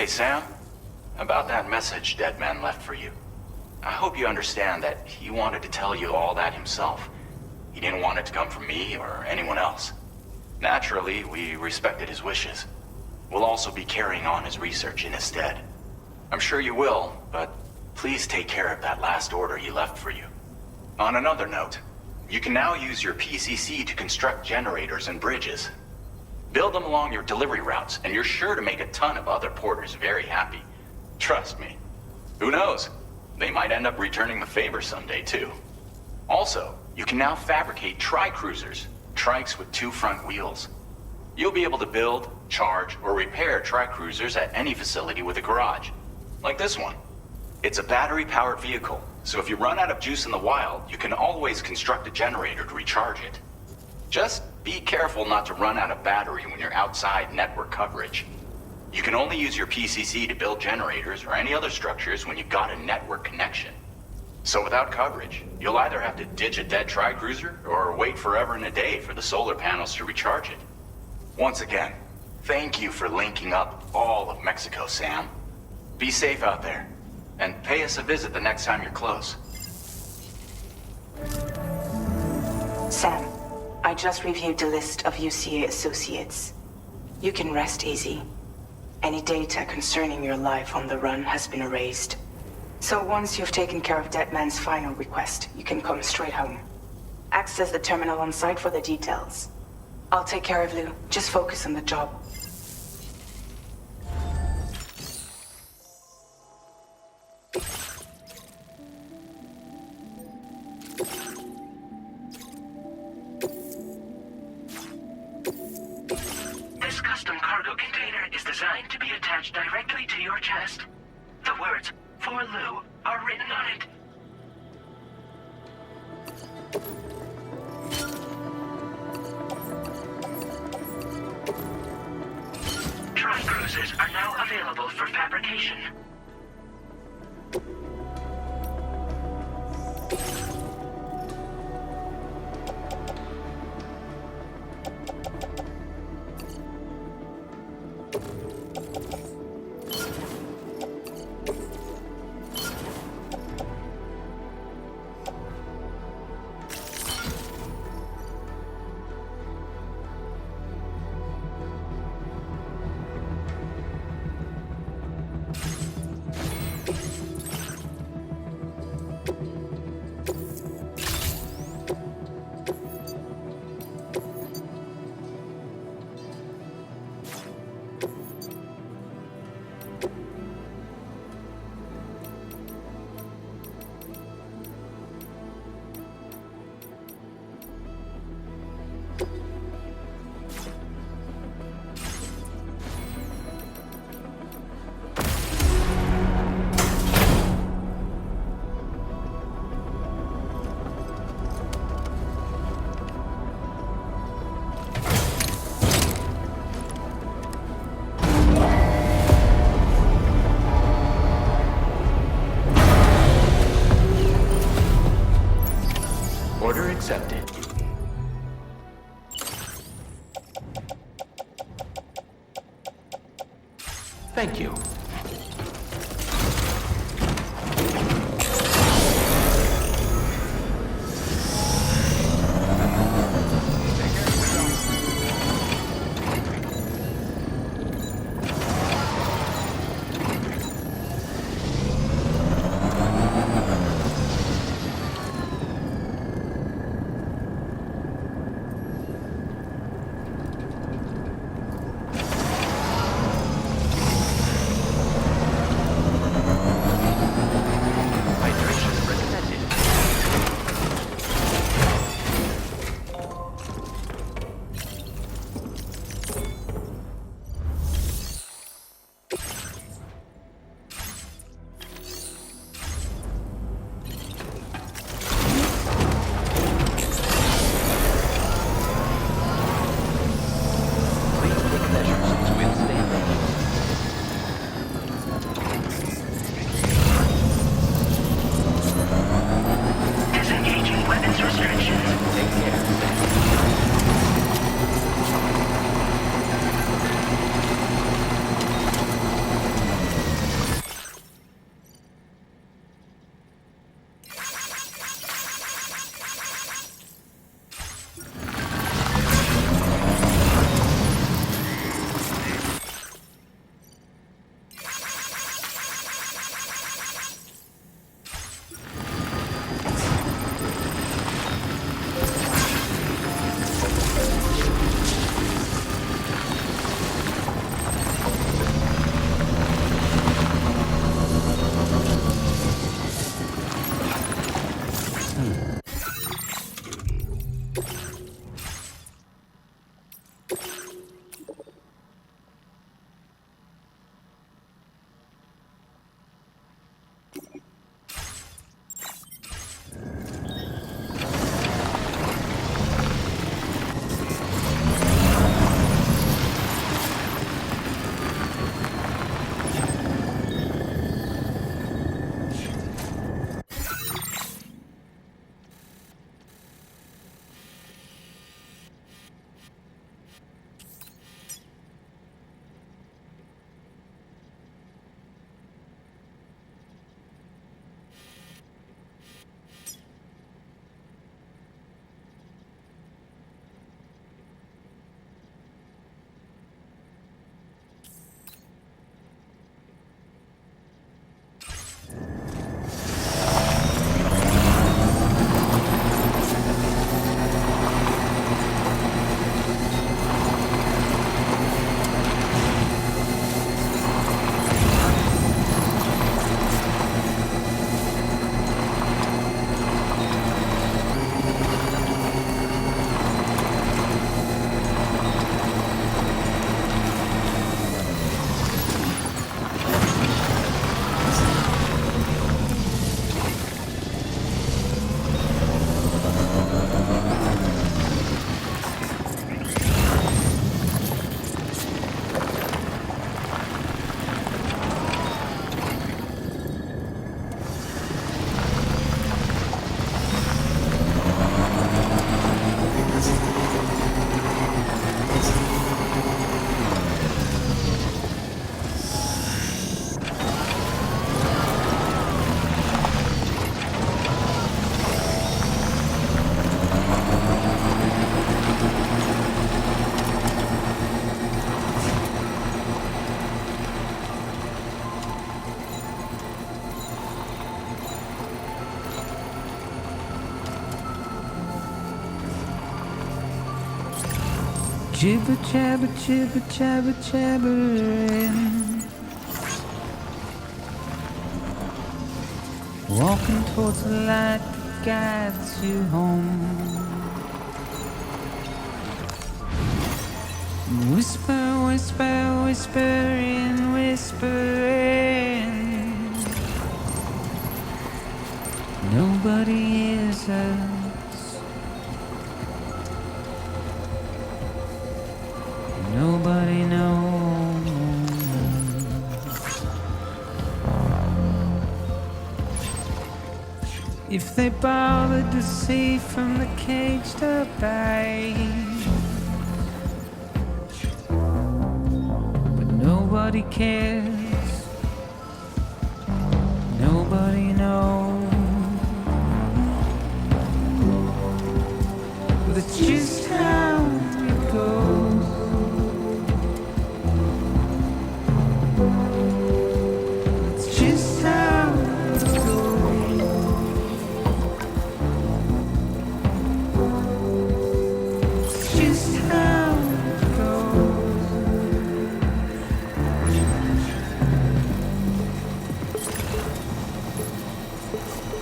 Hey, Sam. About that message Deadman left for you. I hope you understand that he wanted to tell you all that himself. He didn't want it to come from me or anyone else. Naturally, we respected his wishes. We'll also be carrying on his research in his stead. I'm sure you will, but please take care of that last order he left for you. On another note, you can now use your PCC to construct generators and bridges. Build them along your delivery routes, and you're sure to make a ton of other porters very happy. Trust me. Who knows? They might end up returning the favor someday, too. Also, you can now fabricate tri-cruisers, trikes with 2 front wheels. You'll be able to build, charge, or repair tri-cruisers at any facility with a garage. Like this one. It's a battery-powered vehicle, so if you run out of juice in the wild, you can always construct a generator to recharge it. Just be careful not to run out of battery when you're outside network coverage. You can only use your PCC to build generators or any other structures when you've got a network connection. So without coverage, you'll either have to ditch a dead tri-cruiser or wait forever and a day for the solar panels to recharge it. Once again, thank you for linking up all of Mexico, Sam. Be safe out there, and pay us a visit the next time you're close. Sam, I just reviewed the list of UCA associates. You can rest easy. Any data concerning your life on the run has been erased. So once you've taken care of Deadman's final request, you can come straight home. Access the terminal on site for the details. I'll take care of Lou. Just focus on the job. This custom cargo container is designed to be attached directly to your chest. The words, "For Lou," are written on it. Tri-cruisers are now available for fabrication. Order accepted. Thank you. Jibber jabber, jibber jabber, jabbering. Walking towards the light that guides you home. Whisper, whisper, whispering, whispering. Nobody hears us. Nobody knows. If they bothered to see from the caged up eyes, but nobody cares. Nobody knows. That's just how it goes. It's just how it goes. It's just how it goes.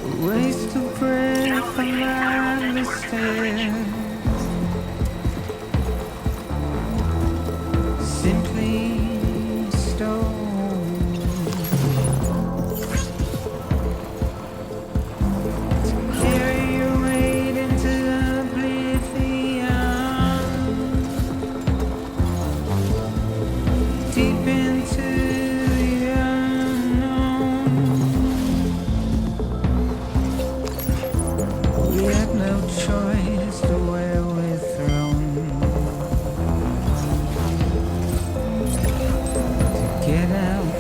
A waste of breath on my mistake. Simply stone to carry your weight into oblivion, deep into the unknown. We had no choice to where we're thrown. Get out.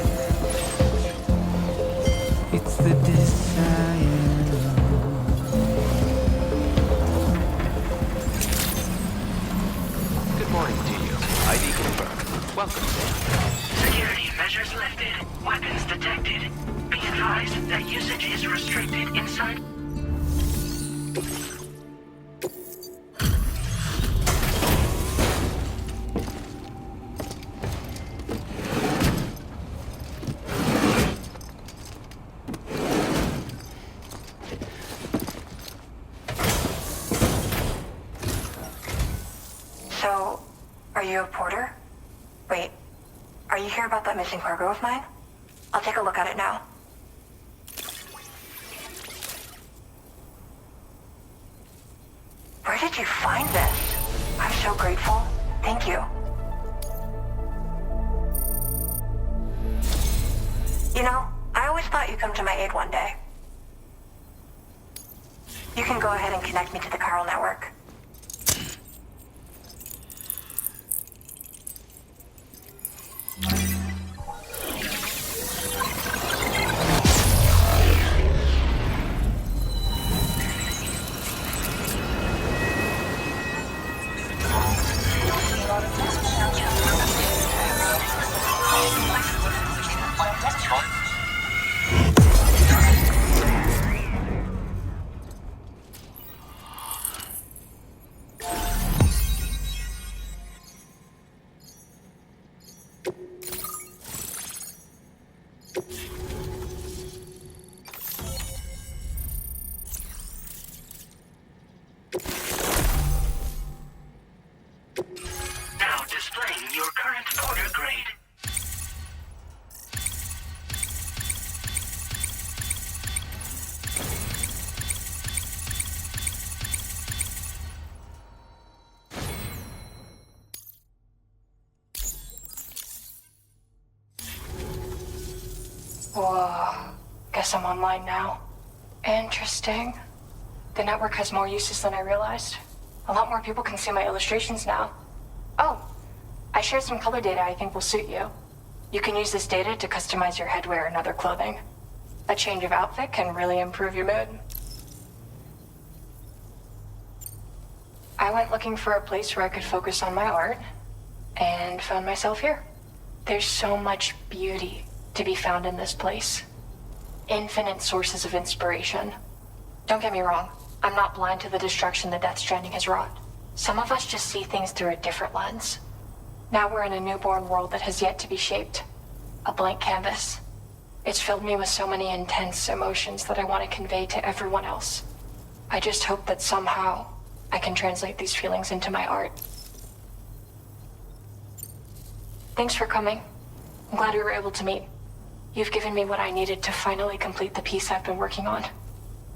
It's the desire. Good morning to you. ID confirmed. Welcome. Security measures lifted. Weapons detected. Be advised that usage is restricted inside. So, are you a porter? Wait, are you here about that missing cargo of mine? I'll take a look at it now. Where did you find this? I'm so grateful. Thank you. You know, I always thought you'd come to my aid one day. You can go ahead and connect me to the chiral network. Now displaying your current porter grade. Whoa. Guess I'm online now. Interesting. The network has more uses than I realized. A lot more people can see my illustrations now. Oh, I shared some color data I think will suit you. You can use this data to customize your headwear and other clothing. A change of outfit can really improve your mood. I went looking for a place where I could focus on my art, and found myself here. There's so much beauty to be found in this place. Infinite sources of inspiration. Don't get me wrong, I'm not blind to the destruction that Stranding has wrought. Some of us just see things through a different lens. Now we're in a newborn world that has yet to be shaped. A blank canvas. It's filled me with so many intense emotions that I want to convey to everyone else. I just hope that somehow I can translate these feelings into my art. Thanks for coming. I'm glad we were able to meet. You've given me what I needed to finally complete the piece I've been working on.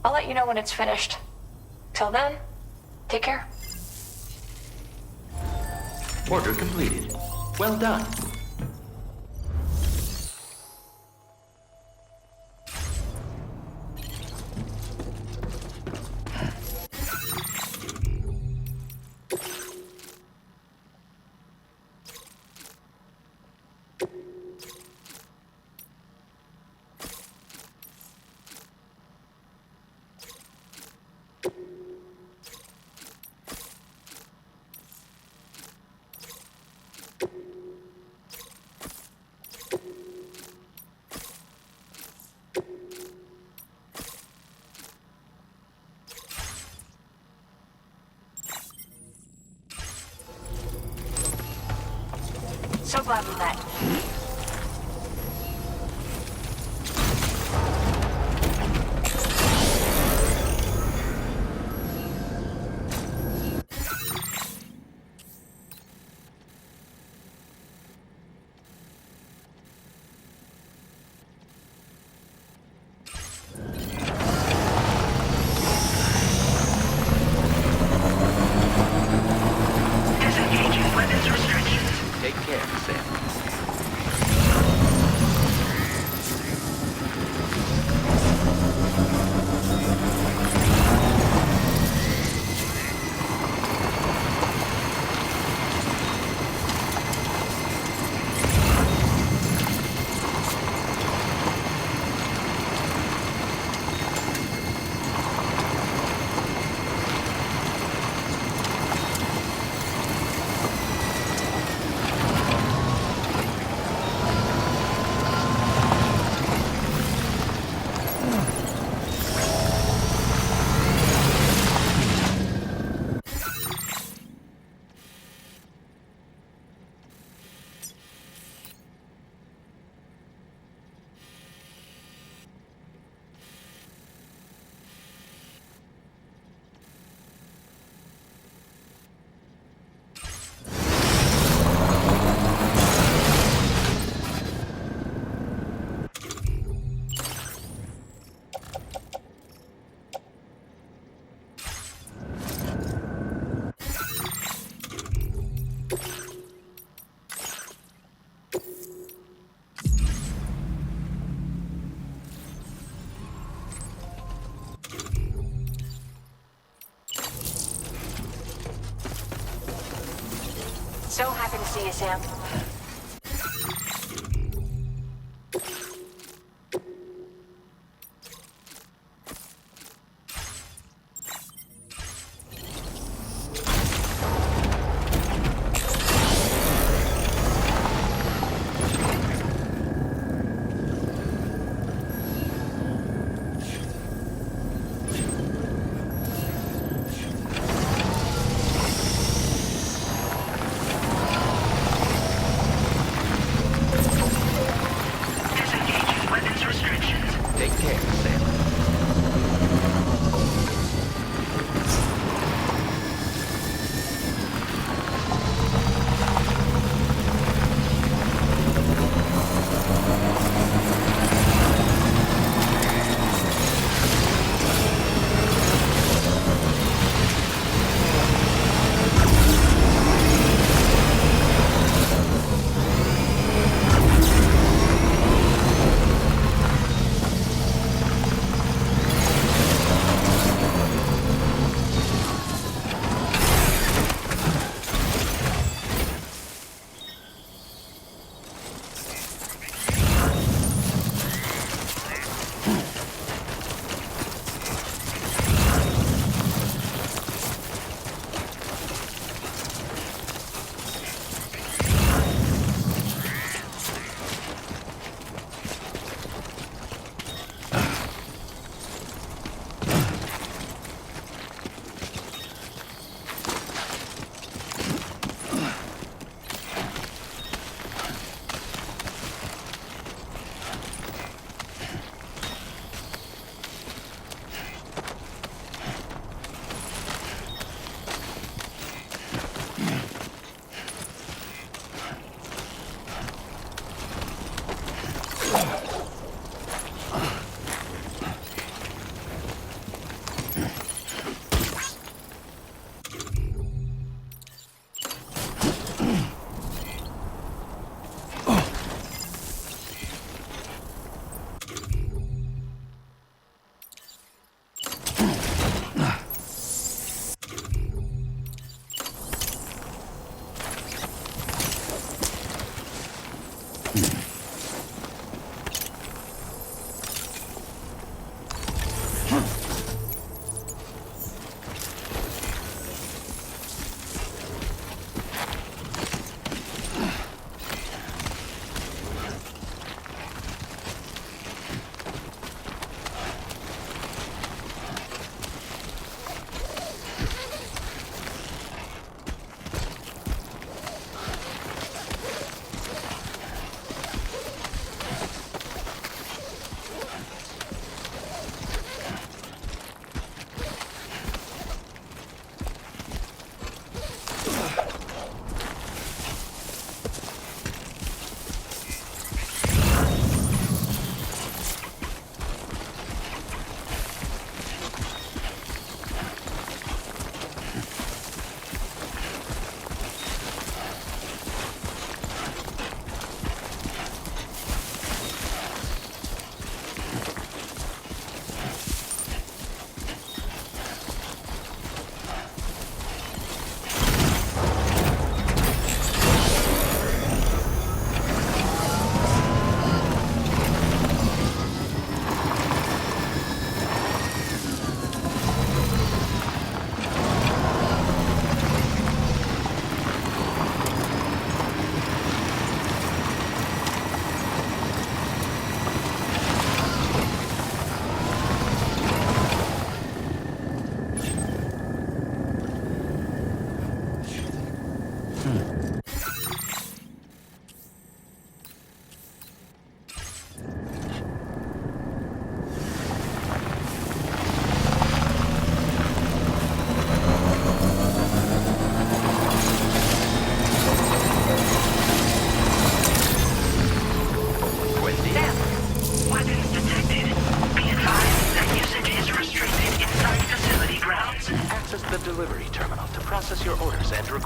I'll let you know when it's finished. Till then, take care. Order completed. Well done. So glad we met. Disengaging weapons restrictions. Take care, Sam. So happy to see you, Sam.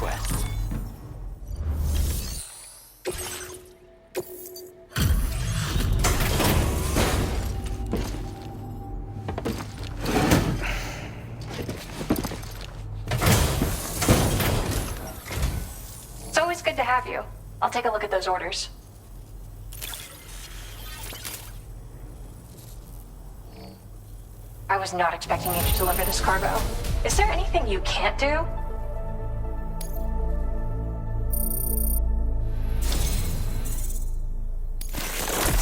request. It's always good to have you. I'll take a look at those orders. I was not expecting you to deliver this cargo. Is there anything you can't do?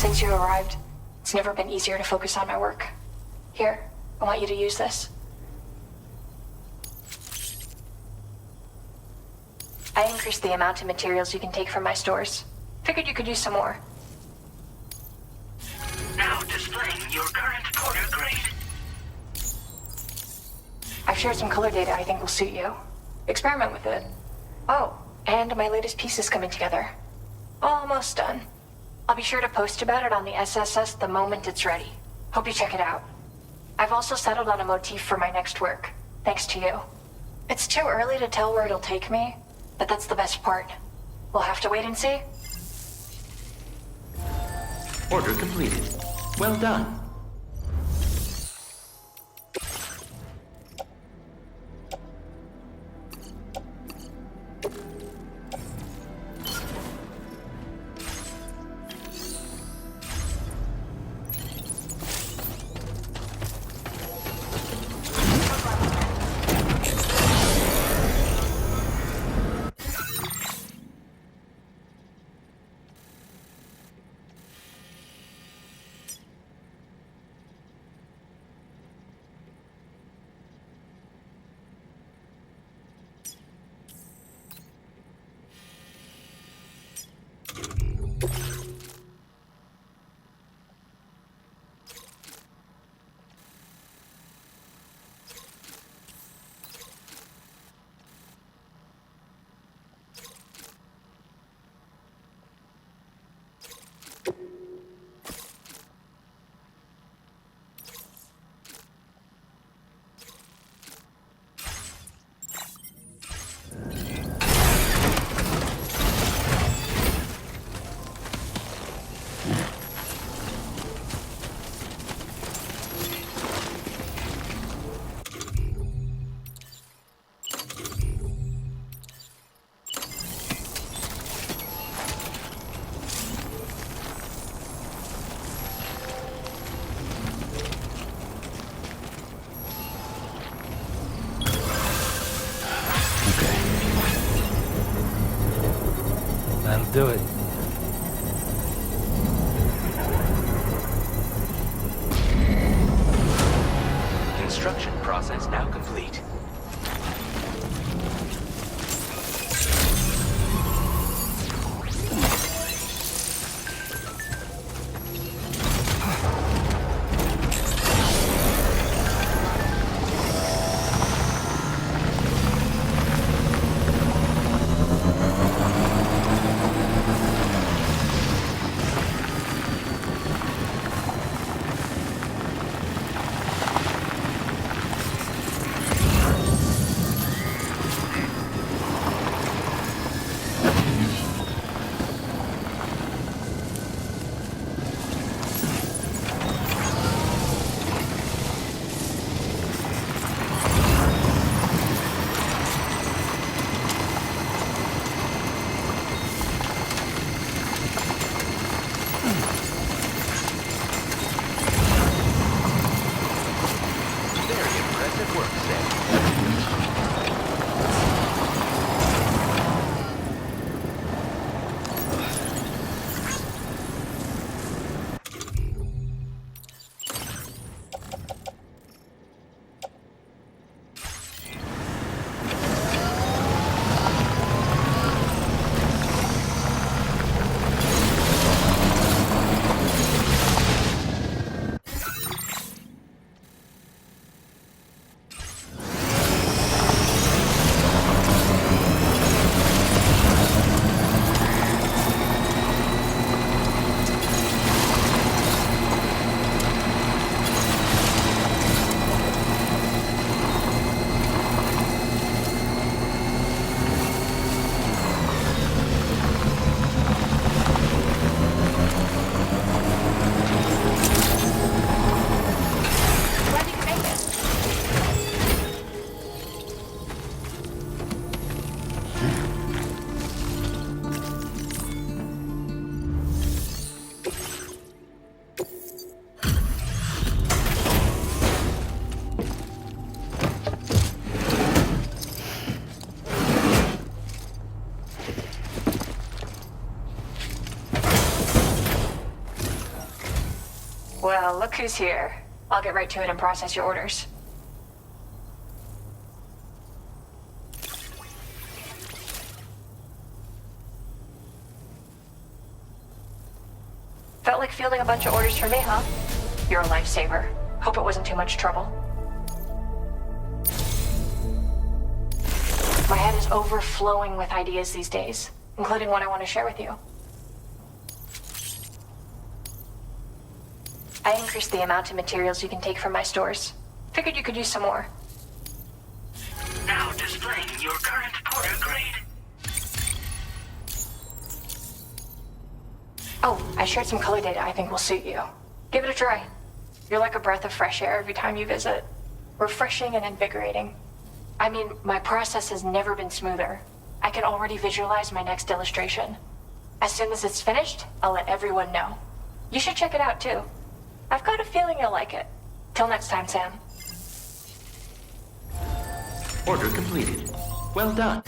Since you arrived, it's never been easier to focus on my work. Here, I want you to use this. I increased the amount of materials you can take from my stores. Figured you could use some more. Now displaying your current porter grade. I've shared some color data I think will suit you. Experiment with it. Oh, and my latest piece is coming together. Almost done. I'll be sure to post about it on the SSS the moment it's ready. Hope you check it out. I've also settled on a motif for my next work, thanks to you. It's too early to tell where it'll take me, but that's the best part. We'll have to wait and see. Order completed. Well done. That'll do it. Construction process now complete. Well, look who's here. I'll get right to it and process your orders. Felt like fielding a bunch of orders for me, huh? You're a lifesaver. Hope it wasn't too much trouble. My head is overflowing with ideas these days, including one I want to share with you. I increased the amount of materials you can take from my stores. Figured you could use some more. Now displaying your current porter grade. Oh, I shared some color data I think will suit you. Give it a try. You're like a breath of fresh air every time you visit. Refreshing and invigorating. I mean, my process has never been smoother. I can already visualize my next illustration. As soon as it's finished, I'll let everyone know. You should check it out too. I've got a feeling you'll like it. Till next time, Sam. Order completed. Well done.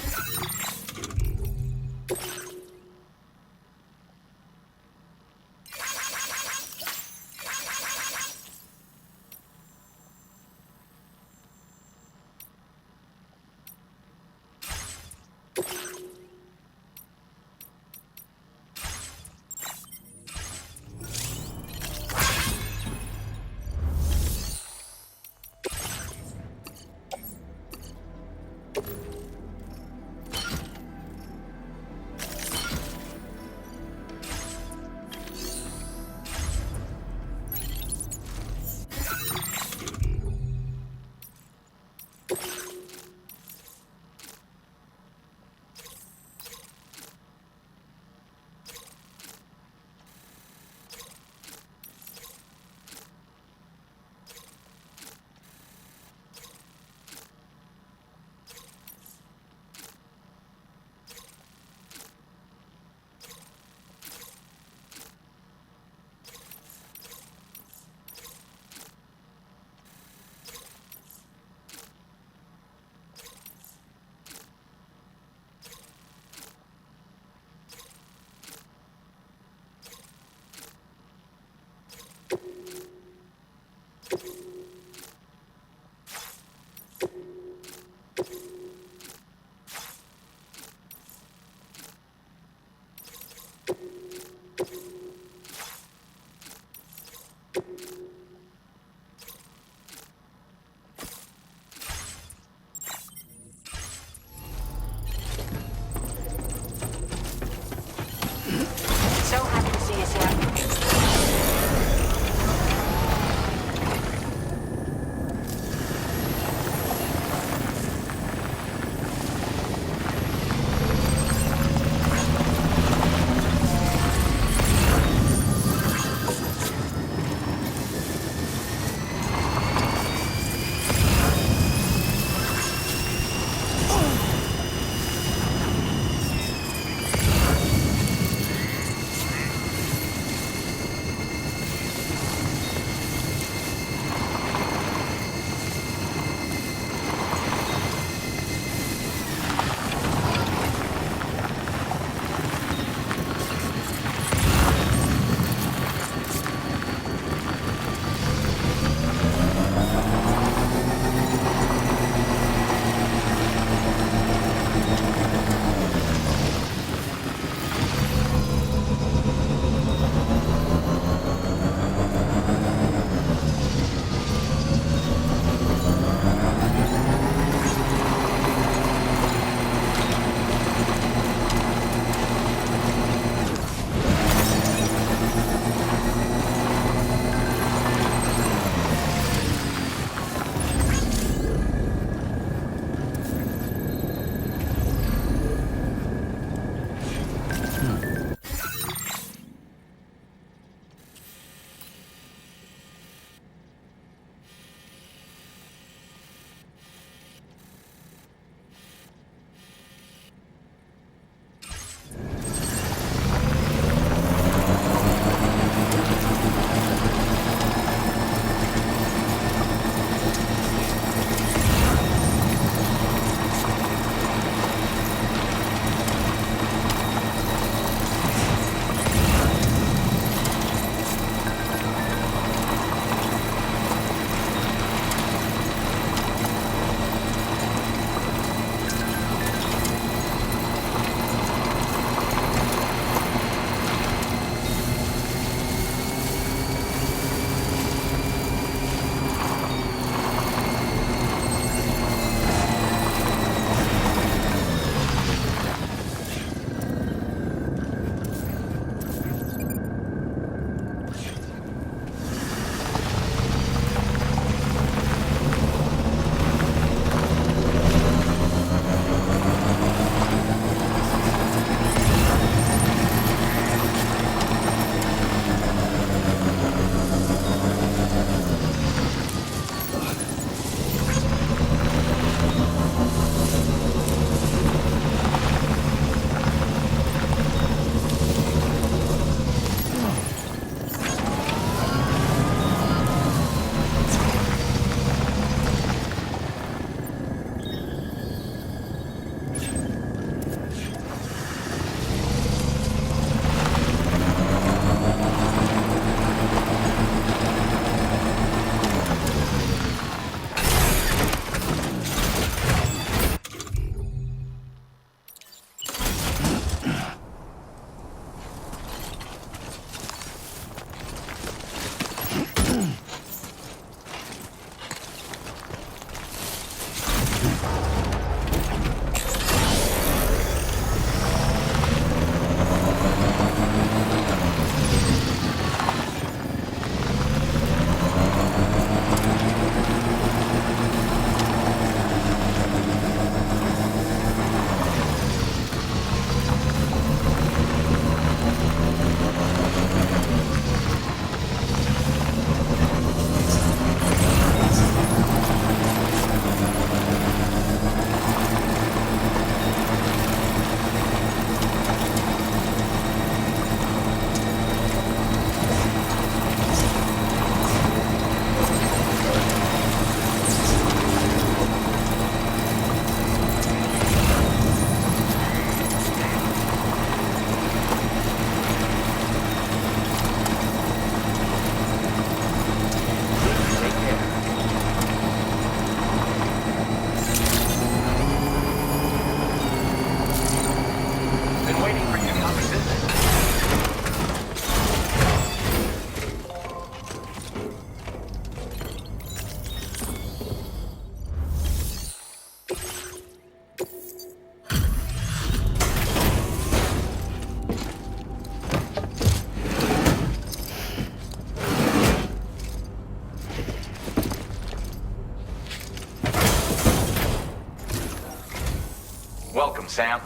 welcome, Sam.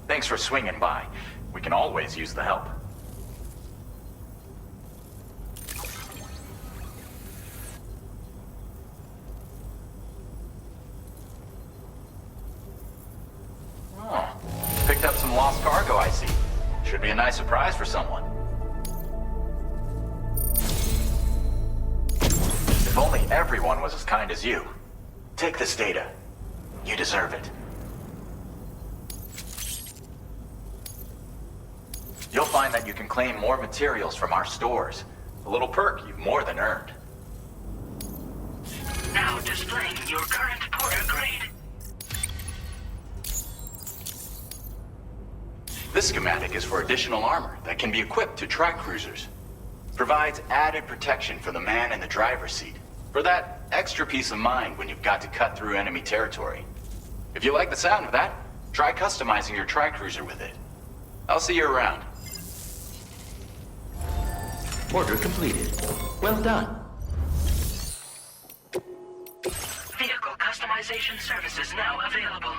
Thanks for swinging by. We can always use the help. Oh, picked up some lost cargo, I see. Should be a nice surprise for someone. If only everyone was as kind as you. Take this data. You deserve it. You'll find that you can claim more materials from our stores. A little perk you've more than earned. Now displaying your current porter grade. This schematic is for additional armor that can be equipped to track cruisers. Provides added protection for the man in the driver's seat. For that extra peace of mind when you've got to cut through enemy territory. If you like the sound of that, try customizing your tri-cruiser with it. I'll see you around. Order completed. Well done. Vehicle customization services now available.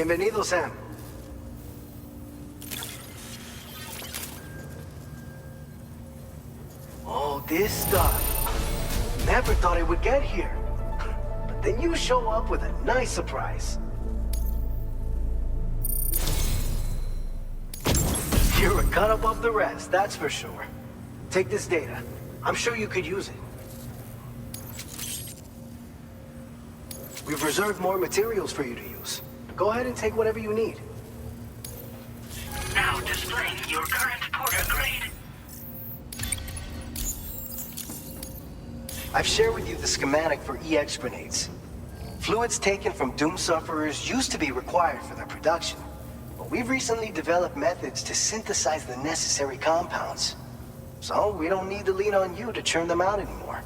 Bienvenido, Sam. All this stuff. Never thought it would get here. But then you show up with a nice surprise. You're a cut above the rest, that's for sure. Take this data. I'm sure you could use it. We've reserved more materials for you to use. Go ahead and take whatever you need. Now displaying your current Porter grade. I've shared with you the schematic for EX grenades. Fluids taken from Doom sufferers used to be required for their production, but we've recently developed methods to synthesize the necessary compounds. So we don't need to lean on you to churn them out anymore.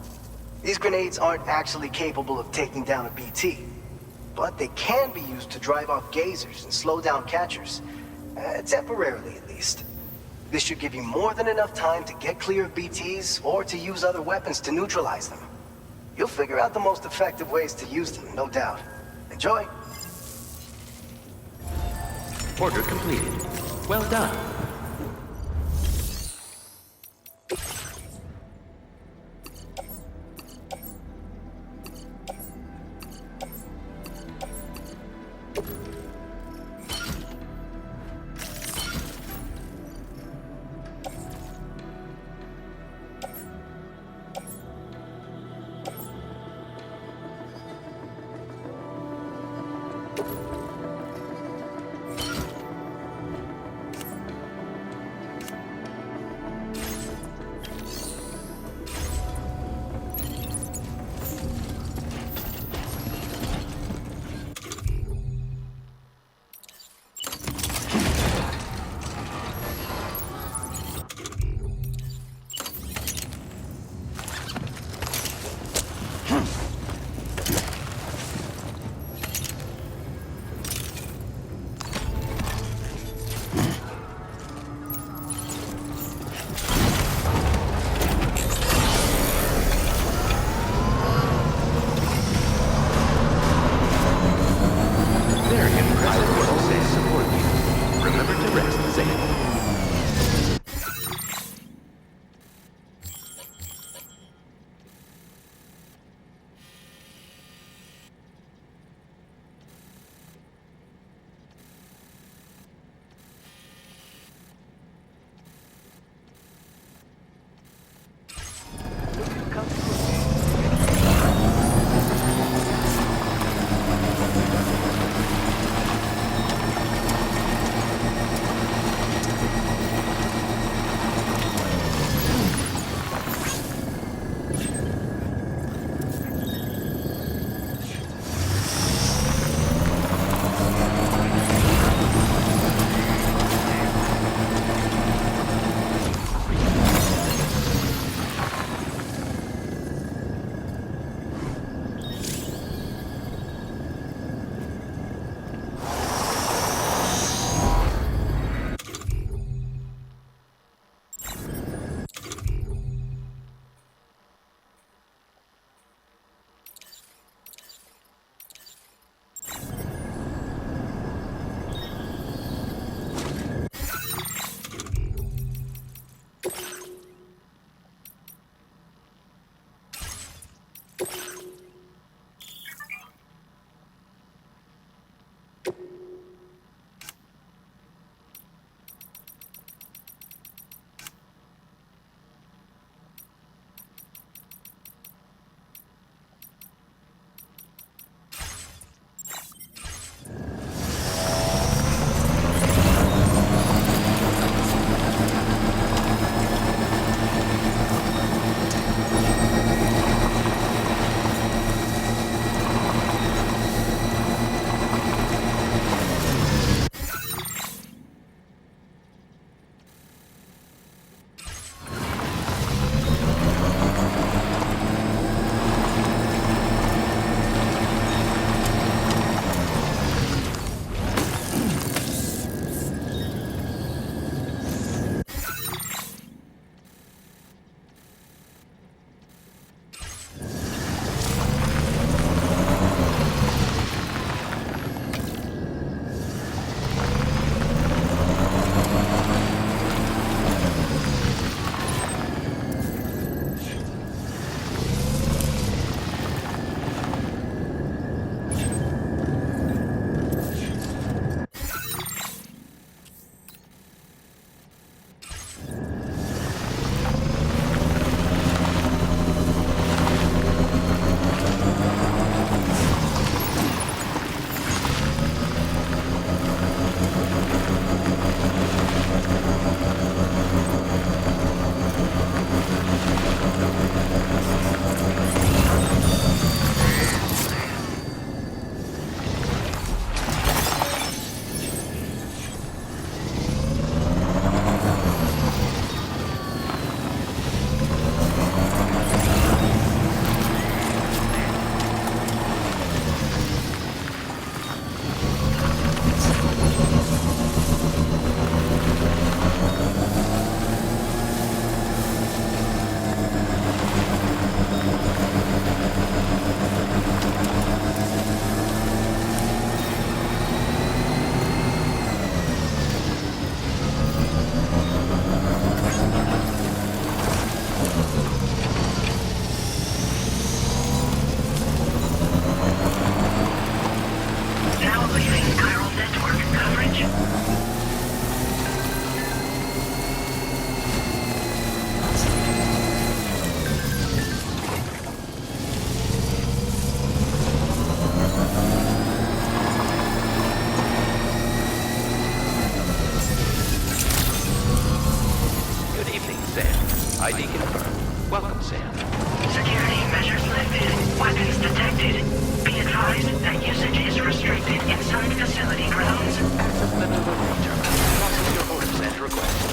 These grenades aren't actually capable of taking down a BT, but they can be used to drive off gazers and slow down catchers, temporarily at least. This should give you more than enough time to get clear of BTs or to use other weapons to neutralize them. You'll figure out the most effective ways to use them, no doubt. Enjoy! Order completed. Well done. Sam. Security measures lifted. Weapons detected. Be advised that usage is restricted inside facility grounds. Access maneuver determined. Process your orders and requests.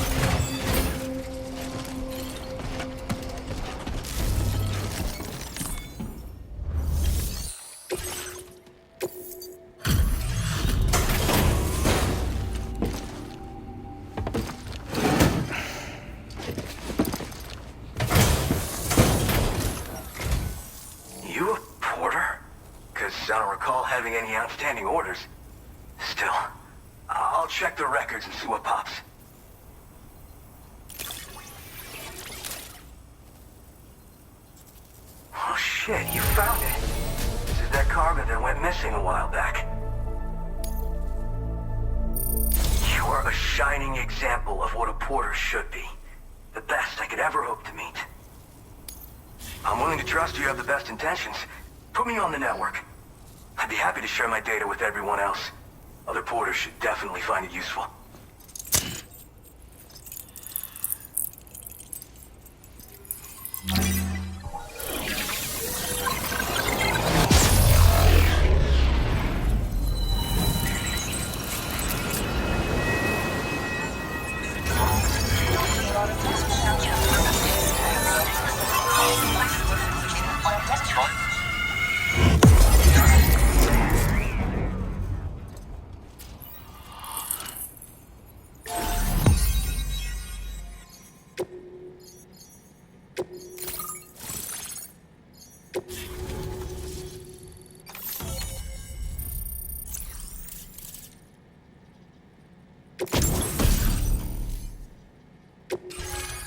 You a porter? Because I don't recall having any outstanding orders. Still, I'll check the records and see what pops. Oh shit, you found it. This is that cargo that went missing a while back. You are a shining example of what a porter should be. The best I could ever hope to meet. I'm willing to trust you have the best intentions. Put me on the network. I'd be happy to share my data with everyone else. Other porters should definitely find it useful.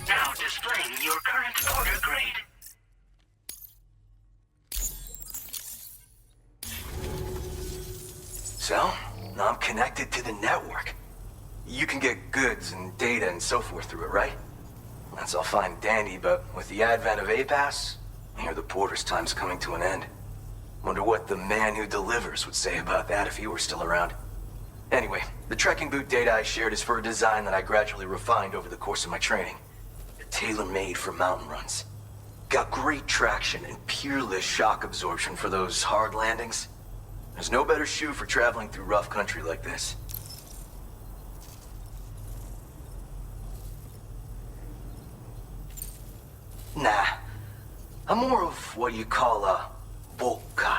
Now displaying your current porter grade. So, now I'm connected to the network. You can get goods and data and so forth through it, right? That's all fine and dandy, but with the advent of A-Pass, I hear the porter's time's coming to an end. Wonder what the man who delivers would say about that if he were still around. Anyway, the trekking boot data I shared is for a design that I gradually refined over the course of my training. They're tailor-made for mountain runs. Got great traction and peerless shock absorption for those hard landings. There's no better shoe for traveling through rough country like this. Nah, I'm more of what you call a boka.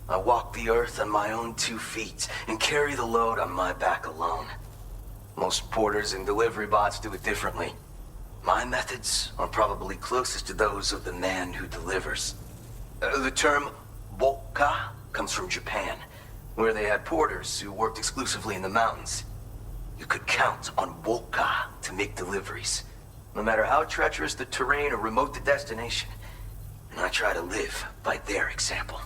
I walk the earth on my own 2 feet and carry the load on my back alone. Most porters and delivery bots do it differently. My methods are probably closest to those of the man who delivers. The term boka comes from Japan, where they had porters who worked exclusively in the mountains. You could count on boka to make deliveries, no matter how treacherous the terrain or remote the destination. And I try to live by their example.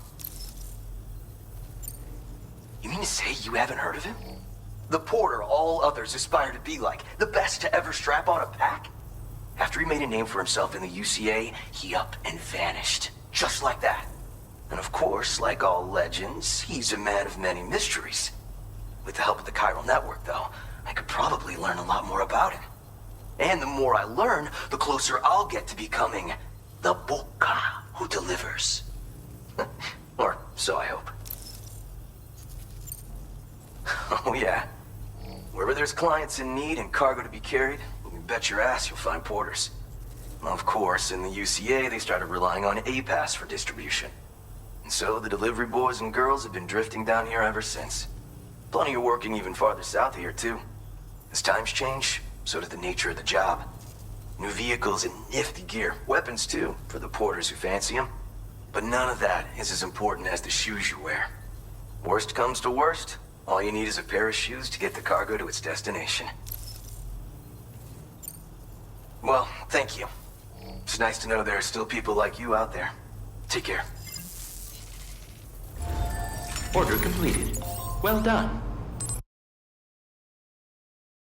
You mean to say you haven't heard of him? The porter all others aspire to be like, the best to ever strap on a pack? After he made a name for himself in the UCA, he up and vanished. Just like that. And of course, like all legends, he's a man of many mysteries. With the help of the chiral network, though, I could probably learn a lot more about him. And the more I learn, the closer I'll get to becoming the boka who delivers. Or so I hope. Oh yeah. Wherever there's clients in need and cargo to be carried, you can bet your ass you'll find porters. Of course, in the UCA, they started relying on A-Pass for distribution. And so the delivery boys and girls have been drifting down here ever since. Plenty are working even farther south here, too. As times change, so does the nature of the job. New vehicles and nifty gear. Weapons, too, for the porters who fancy them. But none of that is as important as the shoes you wear. Worst comes to worst, all you need is a pair of shoes to get the cargo to its destination. Well, thank you. It's nice to know there are still people like you out there. Take care. Order completed. Well done.